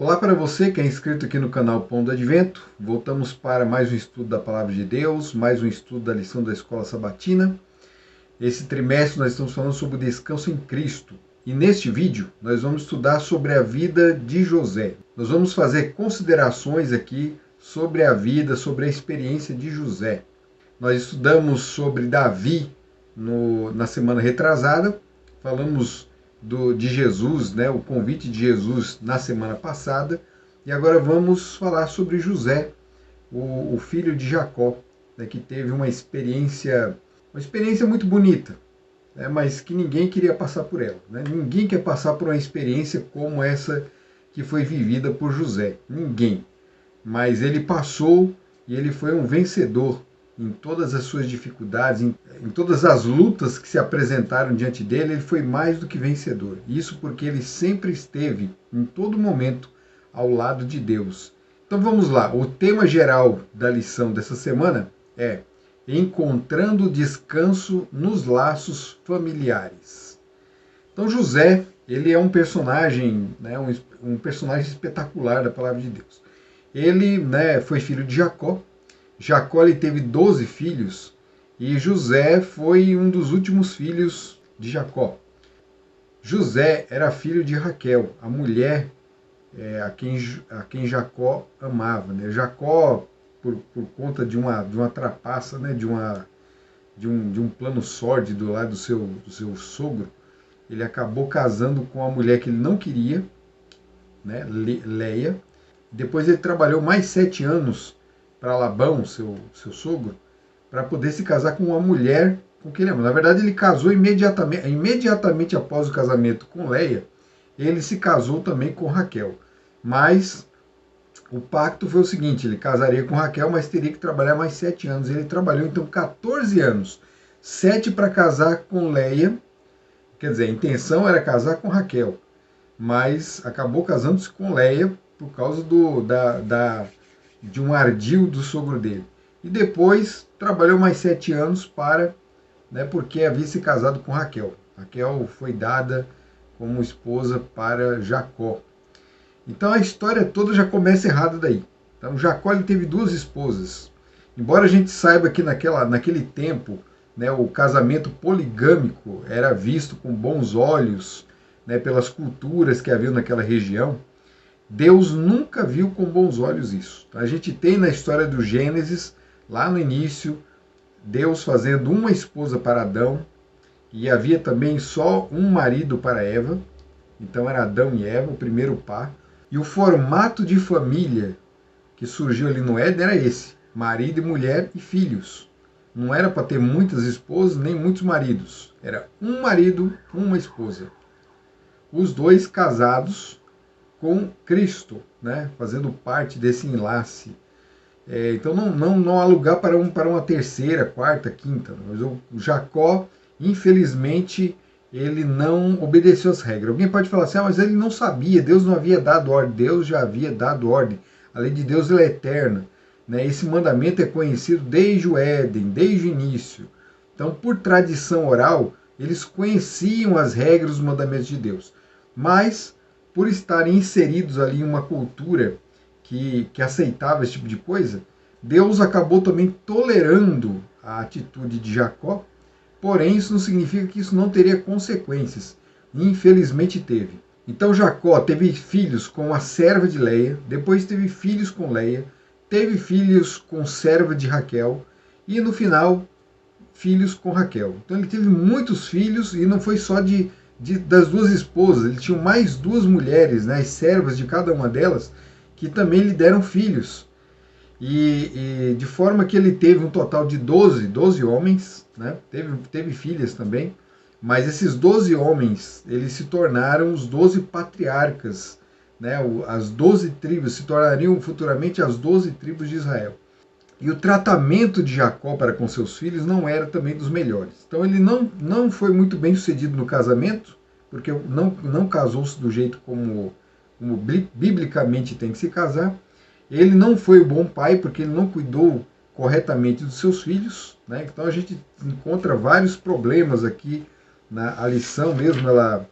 Olá para você que é inscrito aqui no canal Pão do Advento. Voltamos para mais um estudo da Palavra de Deus, mais um estudo da lição da Escola Sabatina. Esse trimestre nós estamos falando sobre o descanso em Cristo. E neste vídeo nós vamos estudar sobre a vida de José. Nós vamos fazer considerações aqui sobre a vida, sobre a experiência de José. Nós estudamos sobre Davi na semana retrasada, falamos de Jesus, o convite de Jesus na semana passada, e agora vamos falar sobre José, o filho de Jacó, que teve uma experiência muito bonita, mas que ninguém queria passar por ela. Ninguém quer passar por uma experiência como essa que foi vivida por José, ninguém. Mas ele passou e ele foi um vencedor em todas as suas dificuldades, em todas as lutas que se apresentaram diante dele, ele foi mais do que vencedor. Isso porque ele sempre esteve, em todo momento, ao lado de Deus. Então vamos lá, o tema geral da lição dessa semana é encontrando descanso nos laços familiares. Então José, ele é um personagem, um personagem espetacular da palavra de Deus. Ele foi filho de Jacó. Jacó ele teve 12 filhos e José foi um dos últimos filhos de Jacó. José era filho de Raquel, a mulher a quem Jacó amava. Jacó, por conta de uma trapaça, de um plano sórdido lá do seu sogro, ele acabou casando com a mulher que ele não queria, Leia. Depois ele trabalhou mais 7 anos para Labão, seu sogro, para poder se casar com uma mulher com quem ele ama. Na verdade, ele casou imediatamente após o casamento com Leia, ele se casou também com Raquel. Mas o pacto foi o seguinte, ele casaria com Raquel, mas teria que trabalhar mais 7 anos. Ele trabalhou então 14 anos, 7 para casar com Leia, quer dizer, a intenção era casar com Raquel, mas acabou casando-se com Leia por causa de um ardil do sogro dele. E depois trabalhou mais 7 anos porque havia se casado com Raquel. Raquel foi dada como esposa para Jacó. Então a história toda já começa errada daí. Então Jacó ele teve 2 esposas. Embora a gente saiba que naquele tempo o casamento poligâmico era visto com bons olhos pelas culturas que haviam naquela região, Deus nunca viu com bons olhos isso. A gente tem na história do Gênesis, lá no início, Deus fazendo uma esposa para Adão, e havia também só um marido para Eva, então era Adão e Eva, o primeiro par, e o formato de família que surgiu ali no Éden era esse, marido e mulher e filhos. Não era para ter muitas esposas, nem muitos maridos, era um marido, uma esposa. Os dois casados com Cristo, fazendo parte desse enlace. Então não há lugar para uma terceira, quarta, quinta. Mas o Jacó, infelizmente, ele não obedeceu as regras. Alguém pode falar assim, mas ele não sabia, Deus não havia dado ordem. Deus já havia dado ordem. A lei de Deus ela é eterna. Esse mandamento é conhecido desde o Éden, desde o início. Então, por tradição oral, eles conheciam as regras, os mandamentos de Deus. Mas por estarem inseridos ali em uma cultura que aceitava esse tipo de coisa, Deus acabou também tolerando a atitude de Jacó, porém isso não significa que isso não teria consequências. Infelizmente teve. Então Jacó teve filhos com a serva de Leia, depois teve filhos com Leia, teve filhos com serva de Raquel, e no final, filhos com Raquel. Então ele teve muitos filhos, e não foi só das 2 esposas, ele tinha mais 2 mulheres, as servas de cada uma delas, que também lhe deram filhos. E de forma que ele teve um total de 12 homens, teve filhas também, mas esses 12 homens, eles se tornaram os 12 patriarcas, as 12 tribos, se tornariam futuramente as 12 tribos de Israel. E o tratamento de Jacó para com seus filhos não era também dos melhores. Então ele não foi muito bem sucedido no casamento, porque não casou-se do jeito como biblicamente tem que se casar. Ele não foi o bom pai, porque ele não cuidou corretamente dos seus filhos. Então a gente encontra vários problemas aqui. A lição mesmo, ela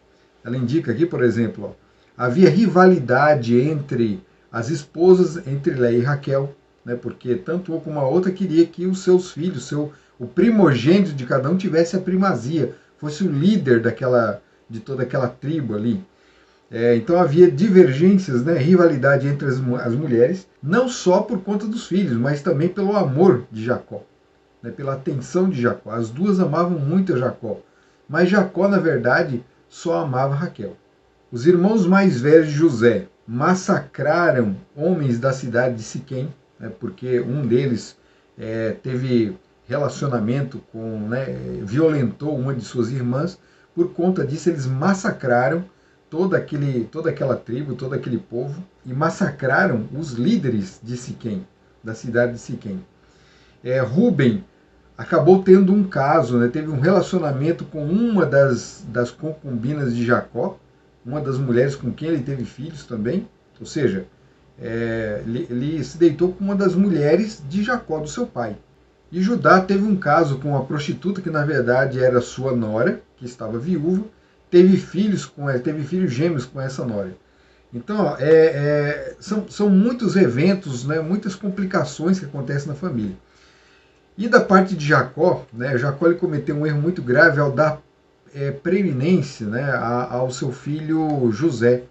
indica aqui, por exemplo, Havia rivalidade entre as esposas, entre Léia e Raquel, né, porque tanto uma como a outra queria que os seus filhos, o primogênito de cada um tivesse a primazia, fosse o líder de toda aquela tribo ali. Então havia divergências, né, rivalidade entre as mulheres, não só por conta dos filhos, mas também pelo amor de Jacó, né, pela atenção de Jacó. As duas amavam muito a Jacó, mas Jacó, na verdade, só amava Raquel. Os irmãos mais velhos de José massacraram homens da cidade de Siquém, né, porque um deles teve relacionamento com, né, violentou uma de suas irmãs. Por conta disso, eles massacraram toda aquela tribo, todo aquele povo, e massacraram os líderes de Siquém, da cidade de Siquém. Rúben acabou tendo um caso, né, teve um relacionamento com uma das concubinas de Jacó, uma das mulheres com quem ele teve filhos também, ou seja, ele se deitou com uma das mulheres de Jacó, do seu pai. E Judá teve um caso com uma prostituta que na verdade era sua nora, que estava viúva, teve filhos gêmeos com essa nora. Então, são muitos eventos, né, muitas complicações que acontecem na família. E da parte de Jacó, né, Jacó ele cometeu um erro muito grave ao dar preeminência, né, ao seu filho José.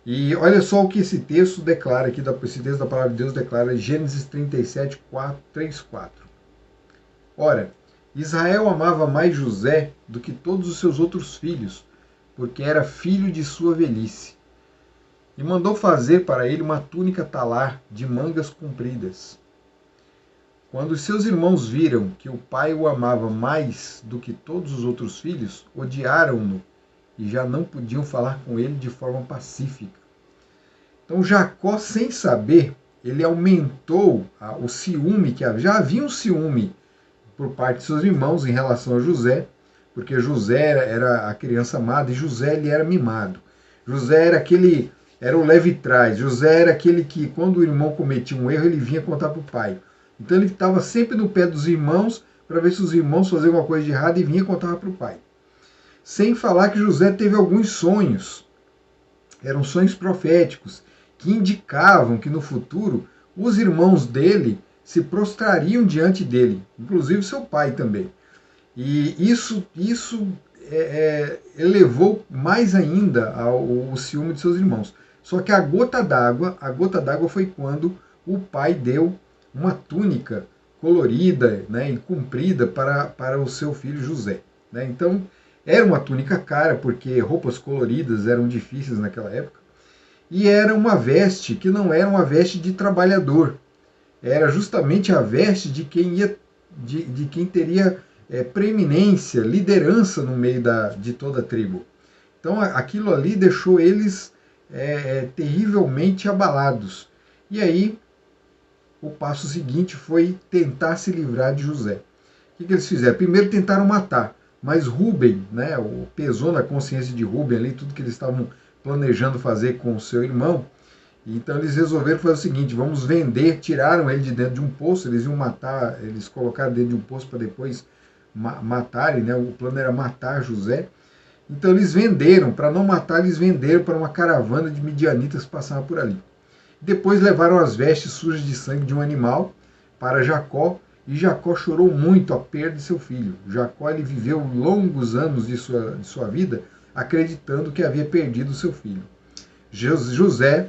E olha só o que esse texto declara aqui, esse texto da palavra de Deus declara em Gênesis 37, 3, 4. Ora, Israel amava mais José do que todos os seus outros filhos, porque era filho de sua velhice. E mandou fazer para ele uma túnica talar de mangas compridas. Quando os seus irmãos viram que o pai o amava mais do que todos os outros filhos, odiaram-no e já não podiam falar com ele de forma pacífica. Então Jacó, sem saber, ele aumentou o ciúme, já havia um ciúme por parte de seus irmãos em relação a José, porque José era a criança amada e José ele era mimado. José era o leve-trás, José era aquele que, quando o irmão cometia um erro, ele vinha contar para o pai. Então ele estava sempre no pé dos irmãos para ver se os irmãos faziam alguma coisa de errado e vinha contar para o pai. Sem falar que José teve alguns sonhos, eram sonhos proféticos, que indicavam que no futuro os irmãos dele se prostrariam diante dele, inclusive seu pai também. E isso elevou mais ainda o ciúme de seus irmãos. Só que a gota d'água foi quando o pai deu uma túnica colorida, né, e comprida para o seu filho José. Né? Então, era uma túnica cara, porque roupas coloridas eram difíceis naquela época. E era uma veste que não era uma veste de trabalhador. Era justamente a veste de quem teria preeminência, liderança no meio de toda a tribo. Então, aquilo ali deixou eles terrivelmente abalados. E aí, o passo seguinte foi tentar se livrar de José. O que eles fizeram? Primeiro tentaram matar, mas Rúben, né, pesou na consciência de Rúben ali tudo que eles estavam planejando fazer com o seu irmão. Então eles resolveram fazer o seguinte: vamos vender. Tiraram ele de dentro de um poço, eles iam matar, eles colocaram dentro de um poço para depois matarem, né? O plano era matar José. Então eles venderam, para não matar, eles venderam para uma caravana de midianitas que passava por ali. Depois levaram as vestes sujas de sangue de um animal para Jacó, e Jacó chorou muito a perda de seu filho. Jacó ele viveu longos anos de sua vida acreditando que havia perdido seu filho. José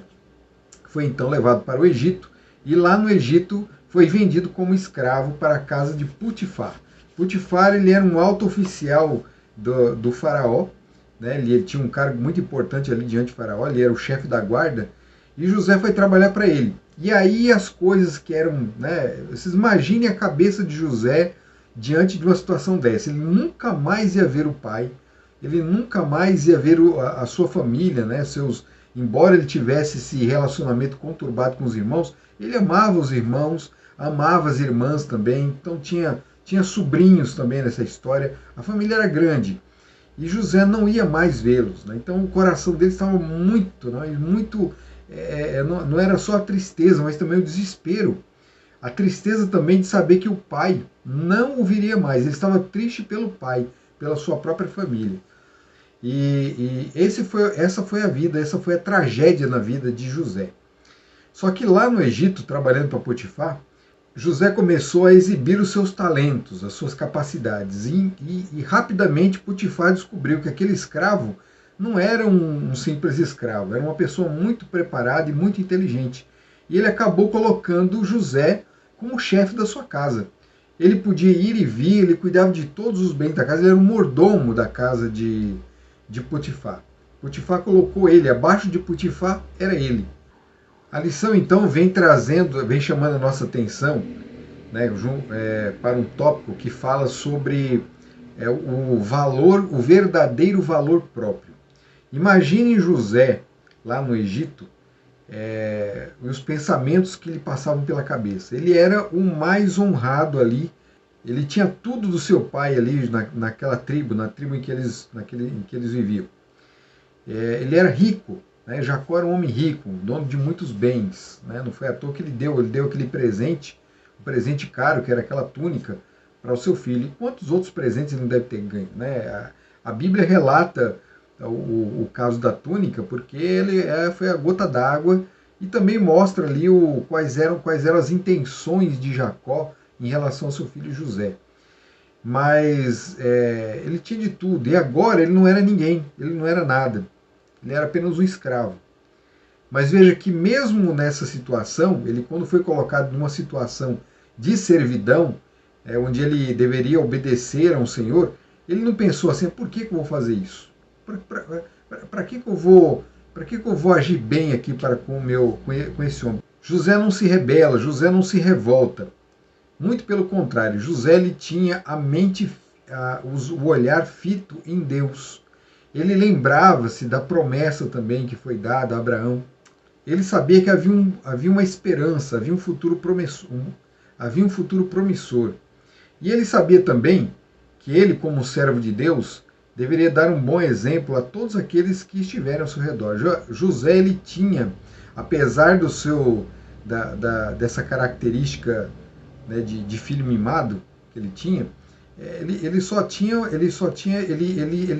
foi então levado para o Egito, e lá no Egito foi vendido como escravo para a casa de Putifar. Putifar ele era um alto oficial do faraó, né? Ele tinha um cargo muito importante ali diante do faraó, ele era o chefe da guarda, e José foi trabalhar para ele. E aí as coisas que eram, né, vocês imaginem a cabeça de José diante de uma situação dessa. Ele nunca mais ia ver o pai, ele nunca mais ia ver a sua família, né, embora ele tivesse esse relacionamento conturbado com os irmãos, ele amava os irmãos, amava as irmãs também, então tinha sobrinhos também nessa história, a família era grande. E José não ia mais vê-los, né? Então o coração dele estava muito, não era só a tristeza, mas também o desespero. A tristeza também de saber que o pai não o viria mais. Ele estava triste pelo pai, pela sua própria família. Essa foi a vida, essa foi a tragédia na vida de José. Só que lá no Egito, trabalhando para Potifar, José começou a exibir os seus talentos, as suas capacidades, e rapidamente Potifar descobriu que aquele escravo não era um simples escravo, era uma pessoa muito preparada e muito inteligente. E ele acabou colocando José como chefe da sua casa. Ele podia ir e vir, ele cuidava de todos os bens da casa, ele era um mordomo da casa de Potifar. Potifar colocou ele, abaixo de Potifar era ele. A lição então vem chamando a nossa atenção, né, para um tópico que fala sobre o valor, o verdadeiro valor próprio. Imagine José lá no Egito, os pensamentos que lhe passavam pela cabeça. Ele era o mais honrado ali, ele tinha tudo do seu pai ali naquela tribo, na tribo em que eles viviam. Ele era rico, né? Jacó era um homem rico, dono de muitos bens, né? Não foi à toa que ele deu aquele presente, um presente caro, que era aquela túnica, para o seu filho. E quantos outros presentes ele não deve ter ganho, né? A Bíblia relata o caso da túnica, porque ele foi a gota d'água, e também mostra ali quais eram as intenções de Jacó em relação ao seu filho José. Mas ele tinha de tudo, e agora ele não era ninguém, ele não era nada, ele era apenas um escravo. Mas veja que mesmo nessa situação, ele quando foi colocado numa situação de servidão, onde ele deveria obedecer a um senhor, ele não pensou assim, por que eu vou fazer isso? Para que eu vou agir bem aqui com esse homem? José não se rebela, José não se revolta. Muito pelo contrário, José ele tinha a mente, o olhar fito em Deus. Ele lembrava-se da promessa também que foi dada a Abraão. Ele sabia que havia uma esperança, havia um futuro promissor. E ele sabia também que ele, como servo de Deus, deveria dar um bom exemplo a todos aqueles que estiverem ao seu redor. José ele tinha, apesar dessa característica, né, de filho mimado que ele tinha, ele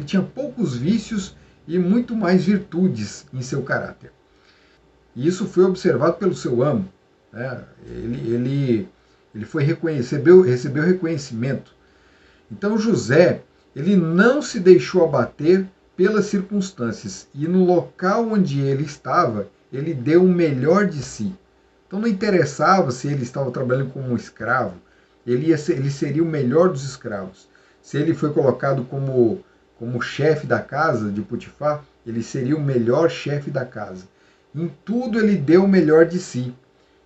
tinha poucos vícios e muito mais virtudes em seu caráter. E isso foi observado pelo seu amo, né? Ele recebeu reconhecimento. Então José, ele não se deixou abater pelas circunstâncias, e no local onde ele estava, ele deu o melhor de si. Então não interessava se ele estava trabalhando como um escravo, ele seria o melhor dos escravos. Se ele foi colocado como chefe da casa de Potifar, ele seria o melhor chefe da casa. Em tudo ele deu o melhor de si.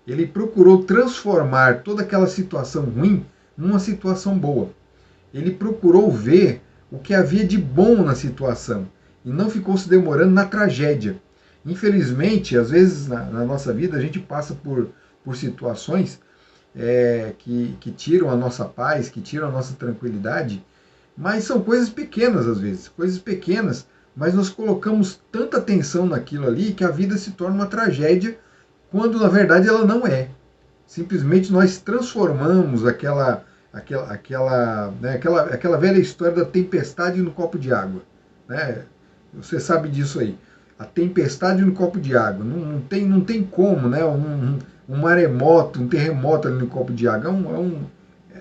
Ele procurou transformar toda aquela situação ruim numa situação boa. Ele procurou ver o que havia de bom na situação e não ficou se demorando na tragédia. Infelizmente, às vezes na nossa vida a gente passa por situações que tiram a nossa paz, que tiram a nossa tranquilidade, mas são coisas pequenas às vezes, coisas pequenas, mas nós colocamos tanta atenção naquilo ali que a vida se torna uma tragédia, quando na verdade ela não é. Simplesmente nós transformamos aquela velha história da tempestade no copo de água, né? Você sabe disso aí. A tempestade no copo de água. Não tem como, né? Um maremoto, um terremoto ali no copo de água.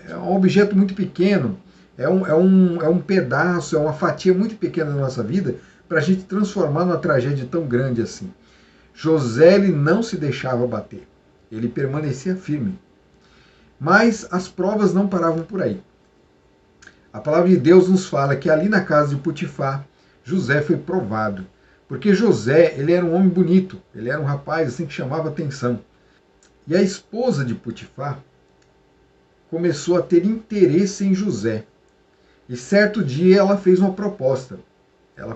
É um objeto muito pequeno. É um pedaço, é uma fatia muito pequena da nossa vida para a gente transformar numa tragédia tão grande assim. José ele não se deixava bater. Ele permanecia firme. Mas as provas não paravam por aí. A palavra de Deus nos fala que ali na casa de Potifar, José foi provado. Porque José, ele era um homem bonito, ele era um rapaz assim que chamava atenção. E a esposa de Potifar começou a ter interesse em José. E certo dia ela fez uma proposta. Ela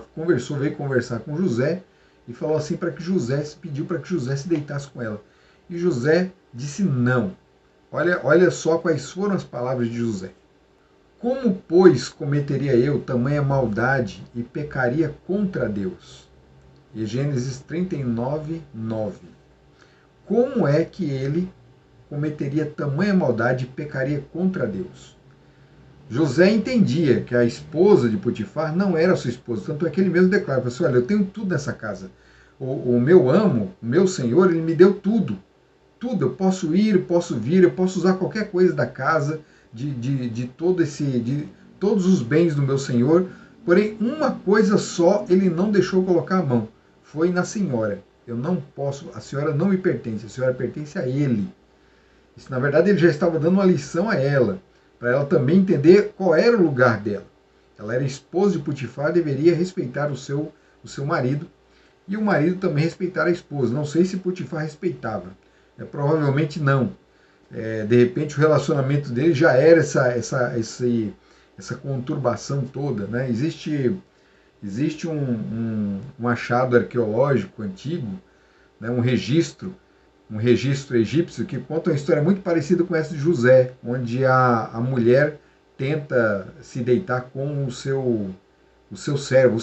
veio conversar com José e falou assim pediu para que José se deitasse com ela. E José disse não. Olha só quais foram as palavras de José. Como, pois, cometeria eu tamanha maldade e pecaria contra Deus? E Gênesis 39, 9. Como é que ele cometeria tamanha maldade e pecaria contra Deus? José entendia que a esposa de Potifar não era sua esposa, tanto é que ele mesmo declara, assim, olha, eu tenho tudo nessa casa. O meu amo, o meu senhor, ele me deu tudo. Tudo, eu posso ir, eu posso vir, eu posso usar qualquer coisa da casa, de todos os bens do meu senhor. Porém, uma coisa só ele não deixou colocar a mão, foi na senhora. Eu não posso, a senhora não me pertence, a senhora pertence a ele. Isso, na verdade, ele já estava dando uma lição a ela, para ela também entender qual era o lugar dela. Ela era esposa de Potifar, deveria respeitar o seu marido, e o marido também respeitar a esposa. Não sei se Potifar respeitava, provavelmente não. De repente o relacionamento dele já era essa conturbação toda. Né? Existe um achado arqueológico antigo, né? um registro egípcio que conta uma história muito parecida com essa de José, onde a mulher tenta se deitar com o seu servo,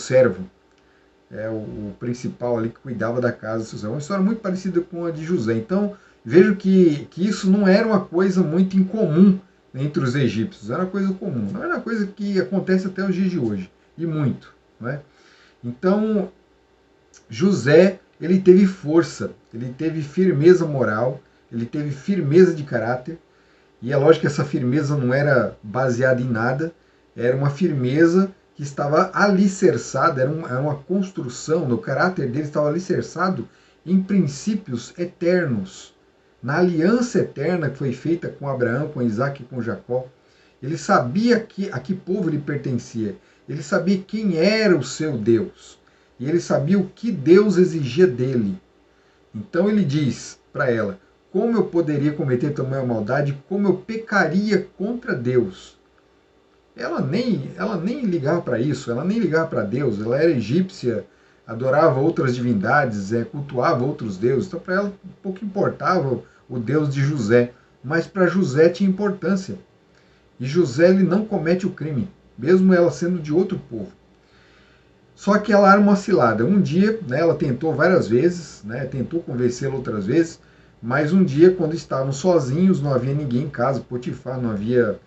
o principal ali que cuidava da casa. É uma história muito parecida com a de José. Então, vejo que isso não era uma coisa muito incomum entre os egípcios, era uma coisa comum, não era uma coisa que acontece até os dias de hoje, e muito. Né? Então, José, ele teve força, ele teve firmeza moral, ele teve firmeza de caráter, e é lógico que essa firmeza não era baseada em nada, era uma firmeza que estava alicerçada, era uma construção, no caráter dele estava alicerçado em princípios eternos, na aliança eterna que foi feita com Abraão, com Isaac e com Jacó. Ele sabia a que povo ele pertencia, ele sabia quem era o seu Deus, e ele sabia o que Deus exigia dele. Então ele diz para ela, como eu poderia cometer tamanha maldade, como eu pecaria contra Deus. Ela nem ligava para isso, ela nem ligava para Deus, ela era egípcia, adorava outras divindades, cultuava outros deuses, então para ela pouco importava o Deus de José, mas para José tinha importância. E José ele não comete o crime, mesmo ela sendo de outro povo. Só que ela era uma cilada. Um dia, né, ela tentou várias vezes, né, tentou convencê-lo outras vezes, mas um dia, quando estavam sozinhos, não havia ninguém em casa, Potifar, não havia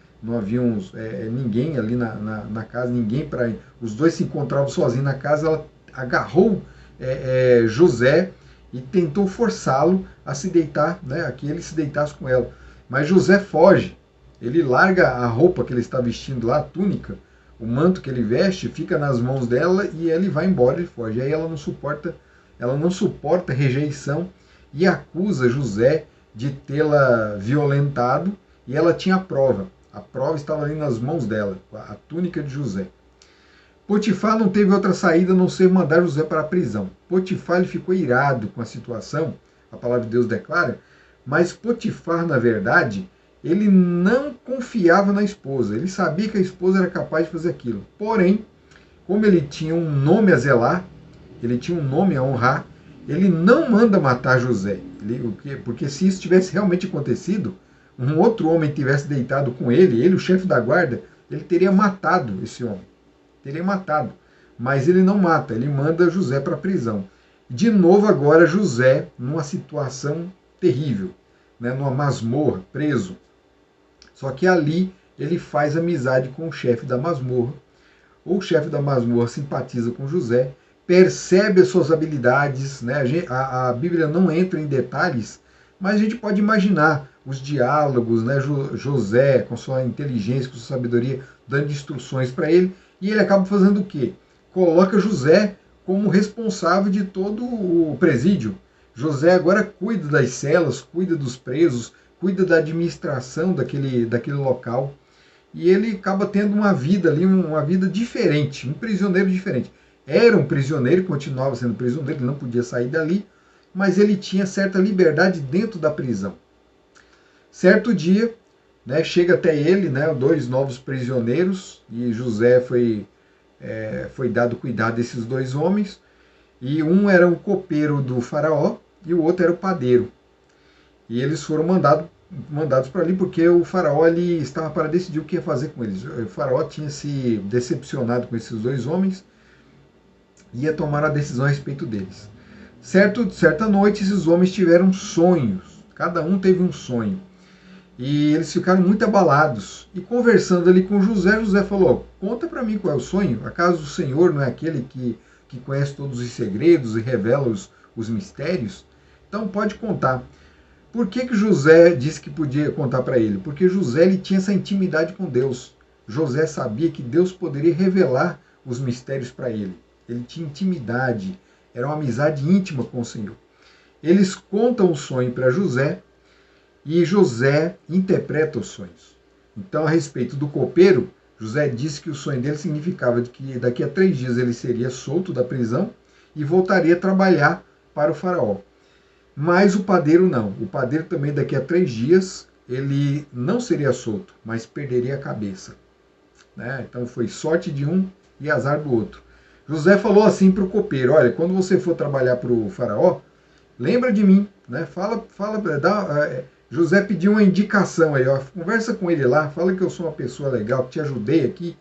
ninguém ali na casa, ninguém para. Os dois se encontravam sozinhos na casa, ela agarrou José e tentou forçá-lo a se deitar, né, a que ele se deitasse com ela. Mas José foge, ele larga a roupa que ele está vestindo lá, a túnica, o manto que ele veste, fica nas mãos dela e ele vai embora, ele foge. Aí ela não suporta rejeição e acusa José de tê-la violentado, e ela tinha a prova. A prova estava ali nas mãos dela, a túnica de José. Potifar não teve outra saída a não ser mandar José para a prisão. Potifar ele ficou irado com a situação, a palavra de Deus declara, mas Potifar, na verdade, ele não confiava na esposa. Ele sabia que a esposa era capaz de fazer aquilo. Porém, como ele tinha um nome a zelar, ele tinha um nome a honrar, ele não manda matar José. Porque se isso tivesse realmente acontecido, um outro homem tivesse deitado com ele, o chefe da guarda, ele teria matado esse homem. Teria matado. Mas ele não mata, ele manda José para a prisão. De novo agora José numa situação terrível, né, numa masmorra, preso. Só que ali ele faz amizade com o chefe da masmorra. O chefe da masmorra simpatiza com José, percebe as suas habilidades, né? A Bíblia não entra em detalhes, mas a gente pode imaginar os diálogos, né? José com sua inteligência, com sua sabedoria, dando instruções para ele, e ele acaba fazendo o quê? Coloca José como responsável de todo o presídio. José agora cuida das celas, cuida dos presos, cuida da administração daquele local, e ele acaba tendo uma vida ali, uma vida diferente, um prisioneiro diferente. Era um prisioneiro, continuava sendo prisioneiro, ele não podia sair dali, mas ele tinha certa liberdade dentro da prisão. Certo dia, né, chega até ele, né, 2 novos prisioneiros, e José foi dado cuidado desses 2 homens, e um era o copeiro do faraó, e o outro era o padeiro. E eles foram mandados para ali porque o faraó ele estava para decidir o que ia fazer com eles. O faraó tinha se decepcionado com esses 2 homens e ia tomar a decisão a respeito deles. Certa noite, esses homens tiveram sonhos. Cada um teve um sonho. E eles ficaram muito abalados. E conversando ali com José, José falou: conta para mim qual é o sonho. Acaso o Senhor não é aquele que conhece todos os segredos e revela os mistérios? Então pode contar. Por que José disse que podia contar para ele? Porque José ele tinha essa intimidade com Deus. José sabia que Deus poderia revelar os mistérios para ele. Ele tinha intimidade, era uma amizade íntima com o Senhor. Eles contam o sonho para José e José interpreta os sonhos. Então, a respeito do copeiro, José disse que o sonho dele significava que daqui a 3 dias ele seria solto da prisão e voltaria a trabalhar para o faraó. Mas o padeiro não. O padeiro também daqui a 3 dias ele não seria solto, mas perderia a cabeça. Né? Então foi sorte de um e azar do outro. José falou assim para o copeiro: olha, quando você for trabalhar para o faraó, lembra de mim, né? José pediu uma indicação aí, ó, conversa com ele lá, fala que eu sou uma pessoa legal, que te ajudei aqui,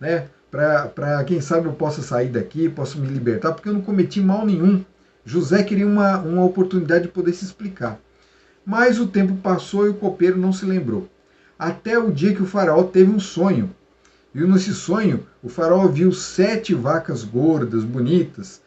né? Para quem sabe eu possa sair daqui, posso me libertar, porque eu não cometi mal nenhum. José queria uma oportunidade de poder se explicar. Mas o tempo passou e o copeiro não se lembrou. Até o dia que o faraó teve um sonho. E nesse sonho, o faraó viu 7 vacas gordas, bonitas,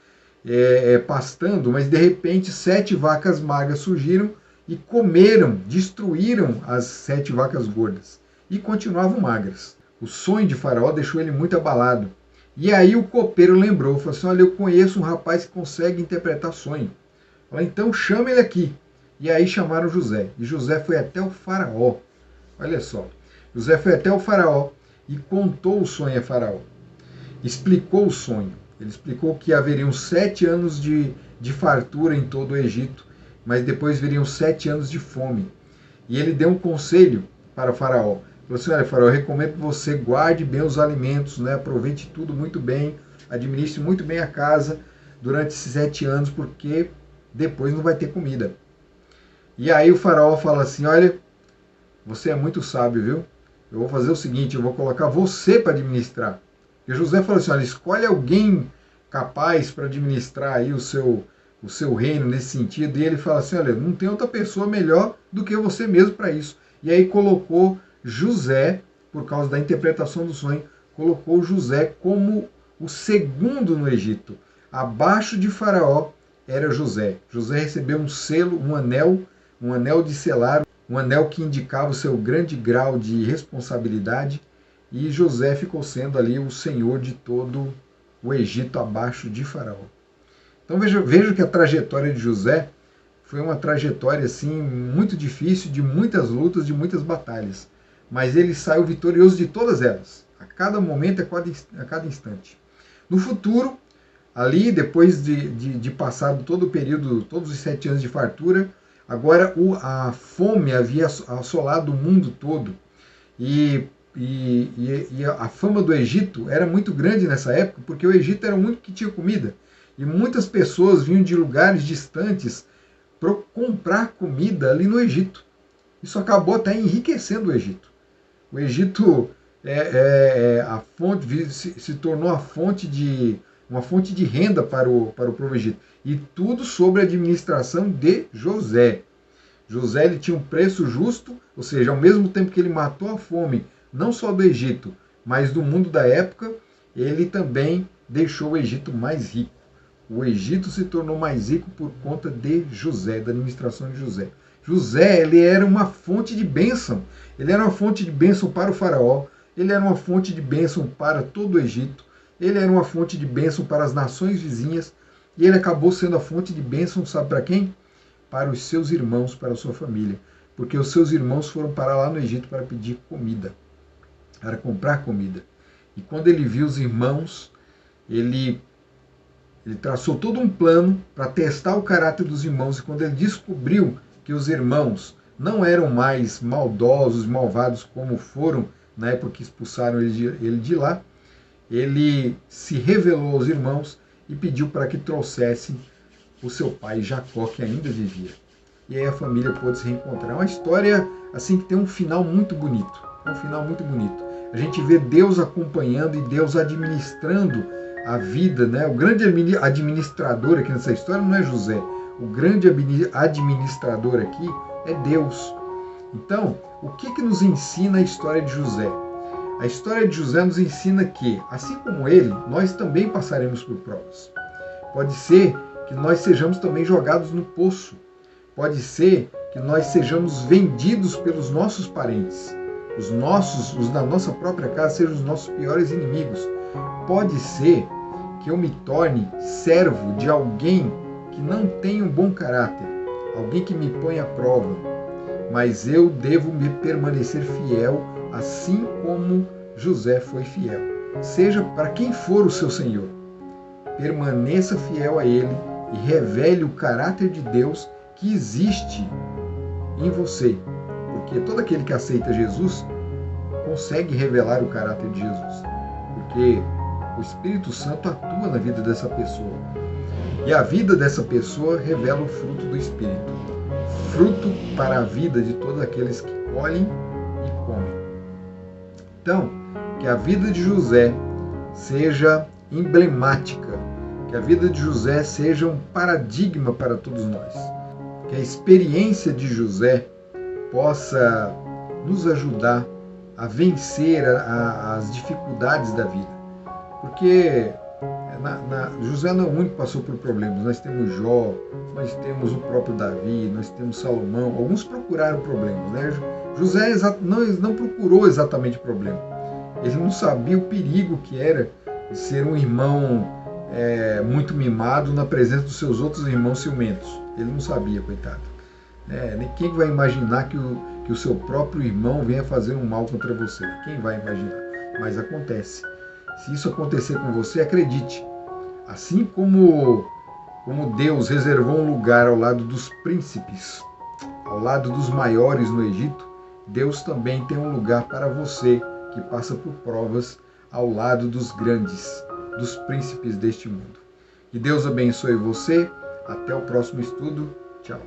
pastando, mas de repente 7 vacas magras surgiram e comeram, destruíram as 7 vacas gordas. E continuavam magras. O sonho de faraó deixou ele muito abalado. E aí o copeiro lembrou, falou assim: olha, eu conheço um rapaz que consegue interpretar sonho. Falou: então chama ele aqui. E aí chamaram José. E José foi até o faraó. Olha só. José foi até o faraó e contou o sonho a faraó. Explicou o sonho. Ele explicou que haveriam 7 anos de fartura em todo o Egito, mas depois viriam 7 anos de fome. E ele deu um conselho para o faraó. Falou assim: olha, faraó, eu recomendo que você guarde bem os alimentos, né? Aproveite tudo muito bem, administre muito bem a casa durante esses 7 anos, porque depois não vai ter comida. E aí o faraó fala assim: olha, você é muito sábio, viu? Eu vou fazer o seguinte, eu vou colocar você para administrar. E José falou assim: olha, escolhe alguém capaz para administrar aí o seu reino nesse sentido. E ele fala assim: olha, não tem outra pessoa melhor do que você mesmo para isso. E aí colocou José, por causa da interpretação do sonho, colocou José como o segundo no Egito. Abaixo de Faraó era José. José recebeu um selo, um anel de selar, um anel que indicava o seu grande grau de responsabilidade, e José ficou sendo ali o senhor de todo o Egito abaixo de Faraó. Então veja que a trajetória de José foi uma trajetória assim muito difícil, de muitas lutas, de muitas batalhas. Mas ele saiu vitorioso de todas elas, a cada momento, a cada instante. No futuro, ali, depois de passado todo o período, todos os 7 anos de fartura, agora a fome havia assolado o mundo todo. E a fama do Egito era muito grande nessa época, porque o Egito era o único que tinha comida. E muitas pessoas vinham de lugares distantes para comprar comida ali no Egito. Isso acabou até enriquecendo o Egito. O Egito a fonte se tornou uma fonte de renda para o povo egito. E tudo sobre a administração de José. José ele tinha um preço justo, ou seja, ao mesmo tempo que ele matou a fome, não só do Egito, mas do mundo da época, ele também deixou o Egito mais rico. O Egito se tornou mais rico por conta de José, da administração de José. José, ele era uma fonte de bênção. Ele era uma fonte de bênção para o faraó, ele era uma fonte de bênção para todo o Egito, ele era uma fonte de bênção para as nações vizinhas, e ele acabou sendo a fonte de bênção, sabe para quem? Para os seus irmãos, para a sua família. Porque os seus irmãos foram parar lá no Egito para pedir comida, para comprar comida. E quando ele viu os irmãos, ele traçou todo um plano para testar o caráter dos irmãos, e quando ele descobriu que os irmãos não eram mais maldosos, malvados como foram na época que expulsaram ele de lá, ele se revelou aos irmãos e pediu para que trouxessem o seu pai Jacó, que ainda vivia. E aí a família pôde se reencontrar. É uma história assim que tem um final muito bonito. É um final muito bonito. A gente vê Deus acompanhando e Deus administrando a vida, né? O grande administrador aqui nessa história não é José. O grande administrador aqui é Deus. Então, O que nos ensina a história de José? A história de José nos ensina que, assim como ele, nós também passaremos por provas. Pode ser que nós sejamos também jogados no poço. Pode ser que nós sejamos vendidos pelos nossos parentes. Os da nossa própria casa sejam os nossos piores inimigos. Pode ser que eu me torne servo de alguém que não tem um bom caráter, alguém que me põe à prova, mas eu devo me permanecer fiel, assim como José foi fiel. Seja para quem for o seu Senhor, permaneça fiel a Ele e revele o caráter de Deus que existe em você, porque todo aquele que aceita Jesus consegue revelar o caráter de Jesus, porque o Espírito Santo atua na vida dessa pessoa. E a vida dessa pessoa revela o fruto do Espírito. Fruto para a vida de todos aqueles que colhem e comem. Então, que a vida de José seja emblemática. Que a vida de José seja um paradigma para todos nós. Que a experiência de José possa nos ajudar a vencer as dificuldades da vida. Porque José não é o único que passou por problemas. Nós temos Jó, nós temos o próprio Davi, nós temos Salomão. Alguns procuraram problemas, né? José não procurou exatamente problema. Ele não sabia o perigo que era ser um irmão muito mimado na presença dos seus outros irmãos ciumentos. Ele não sabia, coitado. Quem vai imaginar que o seu próprio irmão venha fazer um mal contra você? Quem vai imaginar? Mas acontece. Se isso acontecer com você, acredite. Assim como Deus reservou um lugar ao lado dos príncipes, ao lado dos maiores no Egito, Deus também tem um lugar para você que passa por provas ao lado dos grandes, dos príncipes deste mundo. Que Deus abençoe você. Até o próximo estudo. Tchau.